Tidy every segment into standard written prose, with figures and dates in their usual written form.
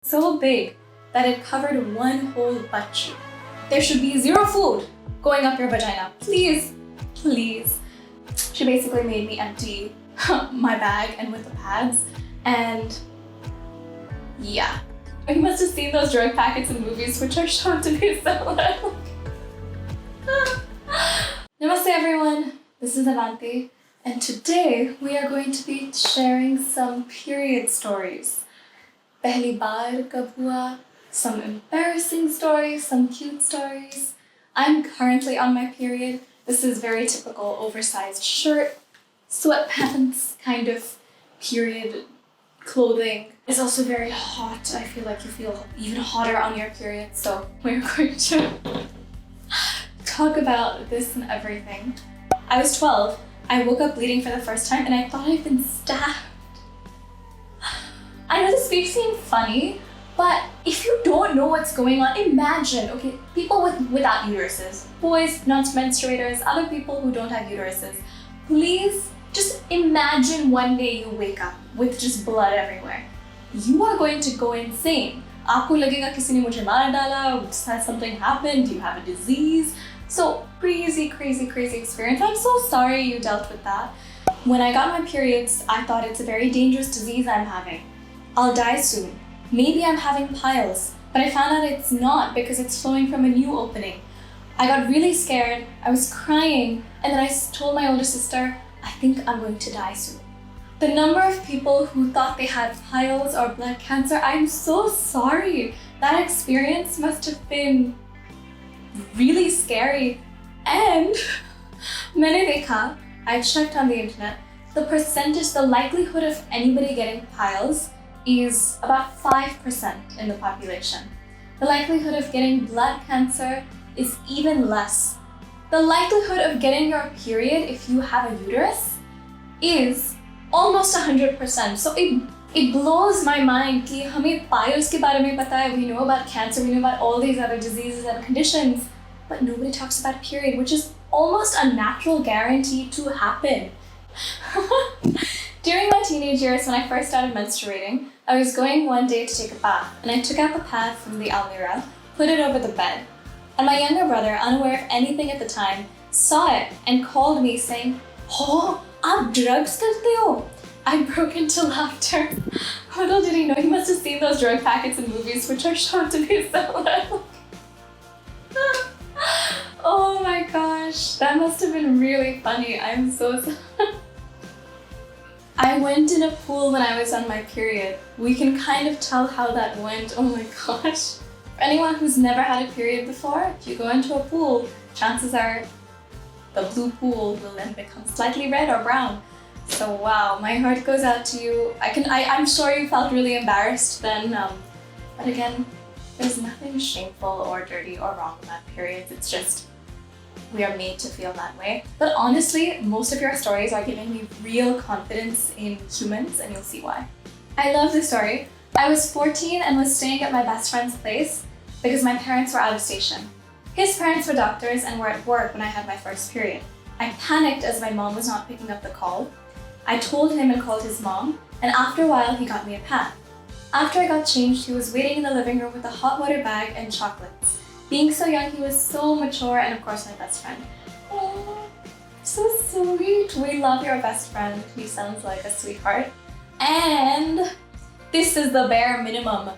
so big that it covered one whole butt cheek. There should be zero food going up your vagina. Please, please. She basically made me empty my bag and with the pads, and yeah. You must have seen those drug packets in movies, which are shown to be similar. Namaste everyone, this is Avanti, and today we are going to be sharing some period stories. Pehli baar kab hua, some embarrassing stories, some cute stories. I'm currently on my period. This is very typical oversized shirt, sweatpants, kind of period clothing. It's also very hot. I feel like you feel even hotter on your period, so we're going to talk about this and everything. I was 12. I woke up bleeding for the first time and I thought I'd been stabbed. I know this may seem funny, but if you don't know what's going on, imagine, okay, people without uteruses, boys, non-menstruators, other people who don't have uteruses, please just imagine one day you wake up with just blood everywhere. You are going to go insane. Aapko lagega kisi ne mujhe maar dala, has something happened, you have a disease. So crazy, crazy, crazy experience. I'm so sorry you dealt with that. When I got my periods, I thought it's a very dangerous disease I'm having. I'll die soon. Maybe I'm having piles, but I found out it's not because it's flowing from a new opening. I got really scared, I was crying, and then I told my older sister, I think I'm going to die soon. The number of people who thought they had piles or blood cancer, I'm so sorry. That experience must have been really scary. And maine dekha, I checked on the internet, the likelihood of anybody getting piles is about 5% in the population. The likelihood of getting blood cancer is even less. The likelihood of getting your period if you have a uterus is almost 100%. So it blows my mind कि हमें piles के बारे में पता है, we know about cancer, we know about all these other diseases and conditions, but nobody talks about period, which is almost a natural guarantee to happen. During my teenage years, when I first started menstruating, I was going one day to take a bath, and I took out the pad from the almirah, put it over the bed, and my younger brother, unaware of anything at the time, saw it and called me saying, "Oh, aap drugs karte ho?" I broke into laughter. Little did he know, he must have seen those drug packets in movies, which are shown to be similar. Oh my gosh, that must have been really funny. I'm so sorry. I went in a pool when I was on my period. We can kind of tell how that went. Oh my gosh. For anyone who's never had a period before, if you go into a pool, chances are the blue pool will then become slightly red or brown. So wow, my heart goes out to you. I'm sure you felt really embarrassed then, but again, there's nothing shameful or dirty or wrong about periods. It's just, we are made to feel that way. But honestly, most of your stories are giving me real confidence in humans, and you'll see why. I love this story. I was 14 and was staying at my best friend's place because my parents were out of station. His parents were doctors and were at work when I had my first period. I panicked as my mom was not picking up the call. I told him and called his mom, and after a while he got me a pad. After I got changed, he was waiting in the living room with a hot water bag and chocolates. Being so young, he was so mature, and of course my best friend. Oh, so sweet. We love your best friend. He sounds like a sweetheart. And this is the bare minimum,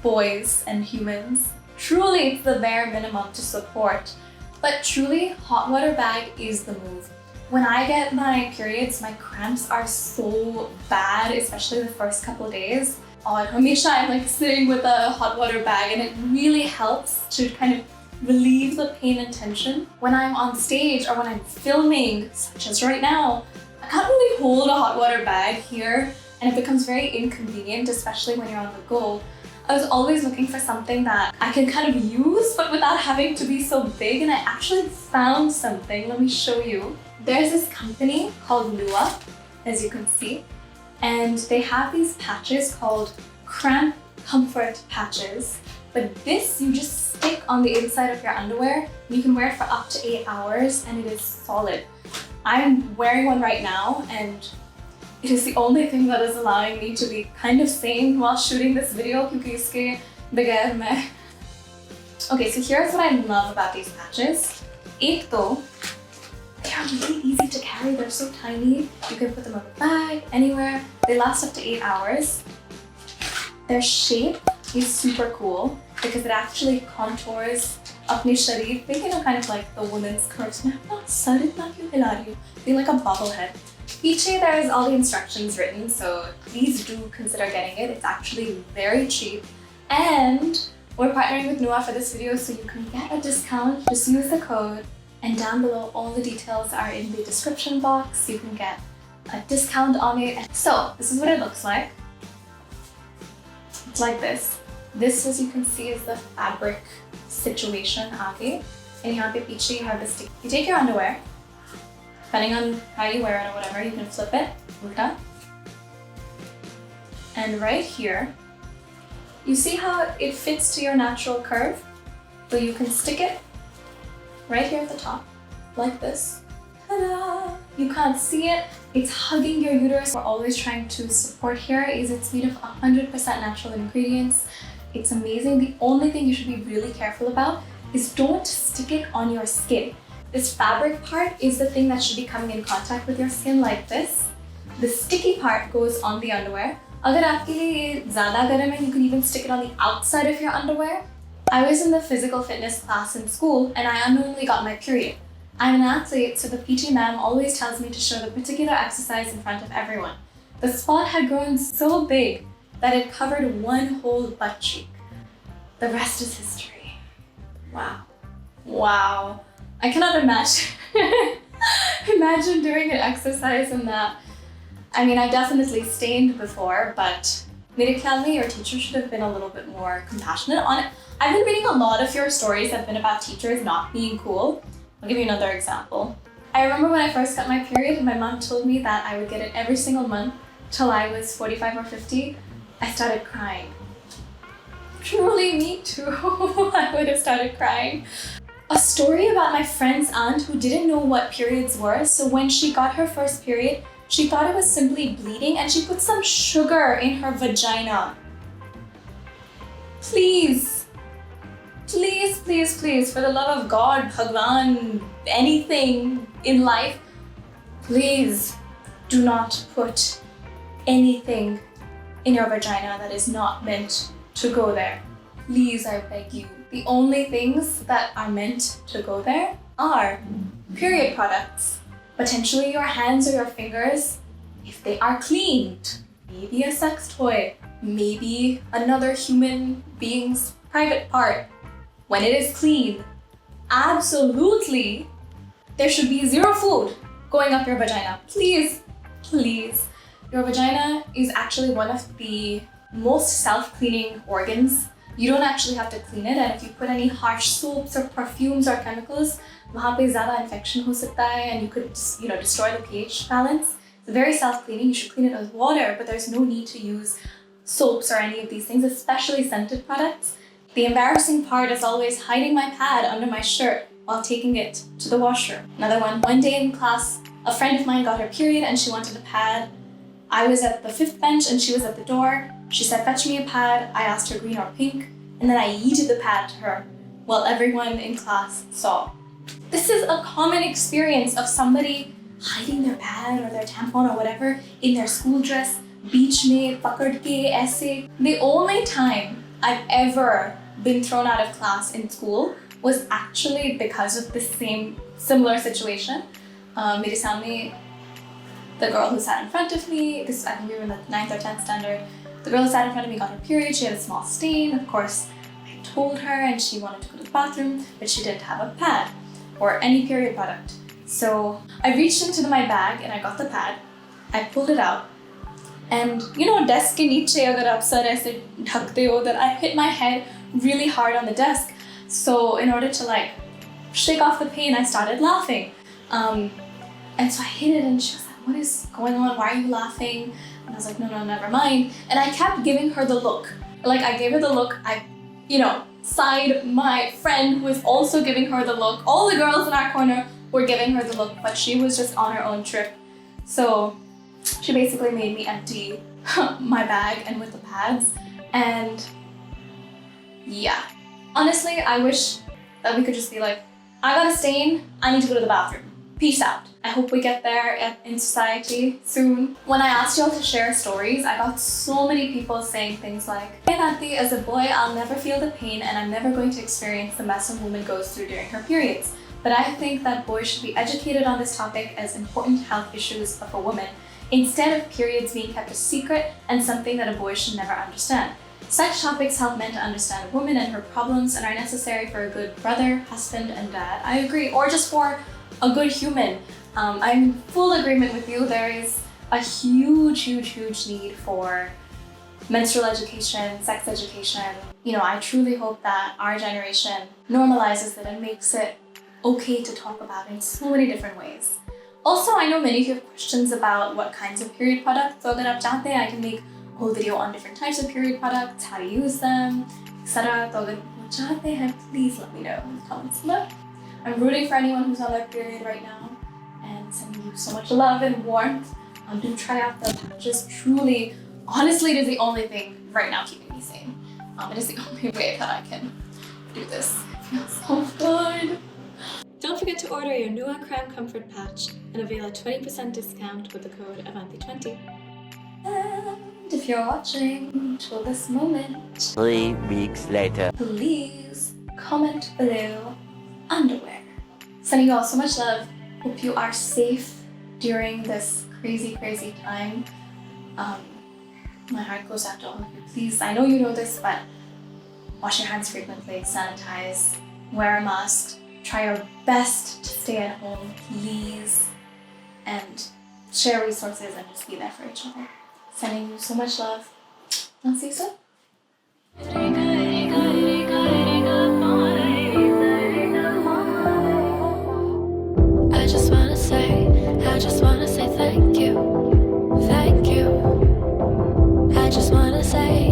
boys and humans. Truly, it's the bare minimum to support. But truly, hot water bag is the move. When I get my periods, my cramps are so bad, especially the first couple of days. On Hamisha, I'm like sitting with a hot water bag, and it really helps to kind of relieve the pain and tension. When I'm on stage or when I'm filming, such as right now, I can't really hold a hot water bag here, and it becomes very inconvenient, especially when you're on the go. I was always looking for something that I can kind of use, but without having to be so big, and I actually found something. Let me show you. There's this company called Lua, as you can see, and they have these patches called Cramp Comfort patches. But this you just stick on the inside of your underwear. You can wear it for up to 8 hours, and it is solid. I'm wearing one right now, and It is the only thing that is allowing me to be kind of sane while shooting this video क्योंकि इसके बगैर मैं... Okay, so here's what I love about these patches. एक तो, they are really easy to carry. They're so tiny. You can put them in a bag, anywhere. They last up to 8 hours. Their shape is super cool because it actually contours apne shareer pe, you know, kind of like the woman's curves. Sar itna kyun hila rahi hu? Being like a bobblehead. Piche, there's all the instructions written, so please do consider getting it. It's actually very cheap. And we're partnering with Nua for this video, so you can get a discount. Just use the code. And down below, all the details are in the description box. You can get a discount on it. So, this is what it looks like. It's like this. This, as you can see, is the fabric situation. And here piche you have the stick. You take your underwear, depending on how you wear it or whatever, you can flip it, ulta. And right here, you see how it fits to your natural curve? So you can stick it right here at the top, like this. Ta-da! You can't see it. It's hugging your uterus. We're always trying to support here is it's made of 100% natural ingredients. It's amazing. The only thing you should be really careful about is don't stick it on your skin. This fabric part is the thing that should be coming in contact with your skin like this. The sticky part goes on the underwear. Agar aapke liye zyada garam hai, you can even stick it on the outside of your underwear. I was in the physical fitness class in school and I unknowingly got my period. I'm an athlete, so the PT ma'am always tells me to show the particular exercise in front of everyone. The spot had grown so big that it covered one whole butt cheek. The rest is history. Wow. Wow. I cannot imagine. Imagine doing an exercise in that. I mean, I definitely stained before, but mere khayal mein your teacher should have been a little bit more compassionate on it. I've been reading a lot of your stories that have been about teachers not being cool. I'll give you another example. I remember when I first got my period, my mom told me that I would get it every single month till I was 45 or 50. I started crying. Truly, me too. I would have started crying. A story about my friend's aunt who didn't know what periods were, so when she got her first period, she thought it was simply bleeding and she put some sugar in her vagina. Please, please, please, please, for the love of God, Bhagwan, anything in life, please do not put anything in your vagina that is not meant to go there. Please, I beg you. The only things that are meant to go there are period products. Potentially your hands or your fingers, if they are cleaned. Maybe a sex toy. Maybe another human being's private part. When it is clean, absolutely, there should be zero food going up your vagina. Please, please. Your vagina is actually one of the most self-cleaning organs. You don't actually have to clean it, and if you put any harsh soaps or perfumes or chemicals, wahan pe zyada infection ho sakta hai, and you could, destroy the pH balance. It's very self-cleaning. You should clean it with water, but there's no need to use soaps or any of these things, especially scented products. The embarrassing part is always hiding my pad under my shirt while taking it to the washroom. Another one day in class, a friend of mine got her period and she wanted a pad. I was at the 5th bench and she was at the door. She said, fetch me a pad. I asked her green or pink, and then I yeeted the pad to her while everyone in class saw. This is a common experience of somebody hiding their pad or their tampon or whatever in their school dress, beach mein, pakad ke, aise. The only time I've ever been thrown out of class in school was actually because of the similar situation. Mere samne, the girl who sat in front of me, I think we were in the 9th or 10th standard, the girl who sat in front of me got her period. She had a small stain. Of course, I told her and she wanted to go to the bathroom, but she didn't have a pad or any period product. So I reached into my bag and I got the pad. I pulled it out. And desk ke niche agar aap sar aise dhakte ho, that I hit my head really hard on the desk. So in order to shake off the pain, I started laughing. And so I hit it and she was like, what is going on? Why are you laughing? And I was like, no, never mind. And I kept giving her the look. I gave her the look. I, side my friend who was also giving her the look. All the girls in our corner were giving her the look, but she was just on her own trip. So She basically made me empty my bag and with the pads, and yeah. Honestly, I wish that we could just be like, I got a stain, I need to go to the bathroom. Peace out. I hope we get there in society soon. When I asked y'all to share stories, I got so many people saying things like, "Hey Avanti, as a boy, I'll never feel the pain and I'm never going to experience the mess a woman goes through during her periods. But I think that boys should be educated on this topic as important health issues of a woman, instead of periods being kept a secret and something that a boy should never understand. Such topics help men to understand a woman and her problems and are necessary for a good brother, husband, and dad." I agree. Or just for a good human. I'm in full agreement with you. There is a huge need for menstrual education, sex education. You know, I truly hope that our generation normalizes it and makes it okay to talk about in so many different ways. Also, I know many of you have questions about what kinds of period products. So agar aap chahte hain, I can make a whole video on different types of period products, how to use them, etc. So agar chahte hain, please let me know in the comments below. I'm rooting for anyone who's on their period right now and sending you so much love and warmth. Do try out the patches. Truly, honestly, it is the only thing right now keeping me sane. It is the only way that I can do this. It feels so good. Don't forget to order your new Cramp Comfort patch and avail a 20% discount with the code Avanti20. And if you're watching till this moment, 3 weeks later, please comment below underwear. Sending you all so much love. Hope you are safe during this crazy time. My heart goes out to all of you. Please, I know you know this, but wash your hands frequently, sanitize, wear a mask, try your best to stay at home, please, and share resources and just be there for each other. Sending you so much love. I'll see you soon. I just wanna say thank you. I just wanna say